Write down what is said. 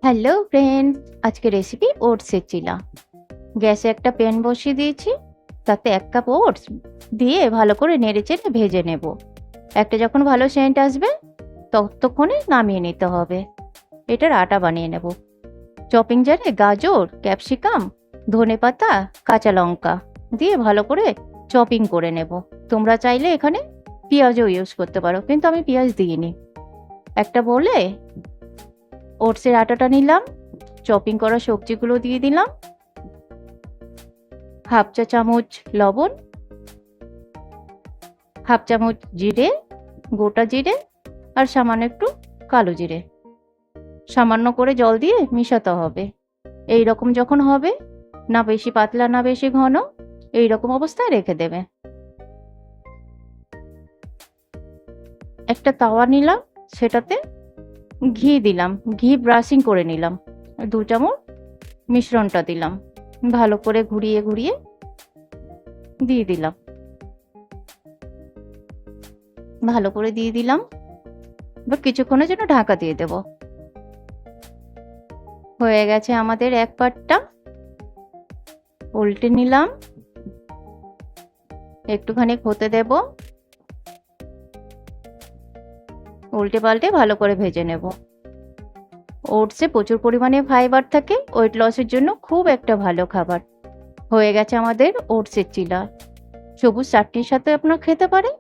Hello friends, আজকে recipe ওটসের চিলা। গ্যাসে একটা প্যান বসিয়ে দিয়েছি, তাতে 1 কাপ ওটস দিয়ে ভালো করে নেড়েচেড়ে ভেজে নেব। একটা যখন ভালো সেন্ট আসবে ততক্ষণে নামিয়ে নিতে হবে। এটার আটা বানিয়ে নেব। চপিং জারে গাজর, ক্যাপসিকাম, ধনেপাতা, কাঁচা লঙ্কা দিয়ে ভালো করে চপিং করে নেব। তোমরা চাইলে এখানে পেঁয়াজও ইউজ করতে পারো, কিন্তু আমি পেঁয়াজ দিইনি। একটা বলে ওটসের আটাটা নিলাম, চপিং করা সবজিগুলো দিয়ে দিলাম, হাফ চা চামচ লবণ, হাফ চামচ জিরে, গোটা জিরে আর সামান্য একটু কালো জিরে। সামান্য করে জল দিয়ে মিশাতে হবে। এই রকম যখন হবে, না বেশি পাতলা না বেশি ঘন, এই রকম অবস্থায় রেখে দেবে। একটা তাওয়া নিলাম, সেটাতে ঘি দিলাম, ঘি ব্রাশিং করে নিলাম, 2 চামচ মিশ্রণটা দিলাম, ভালো করে ঘুরিয়ে ঘুরিয়ে দিয়ে দিলাম, ভালো করে দিয়ে দিলাম। এবার কিছুক্ষণের জন্য ঢাকা দিয়ে দেব। হয়ে গেছে আমাদের এক পাটটা। উল্টে নিলাম, একটুখানি হতে দেব, উল্টে পাল্টে ভালো করে ভেজে নেব। ওটসে প্রচুর পরিমাণে ফাইবার থাকে, ওয়েট লসের জন্য খুব একটা ভালো খাবার। হয়ে গেছে আমাদের ওটসের চিলা। সবুজ চাটনির সাথে আপনারা খেতে পারেন,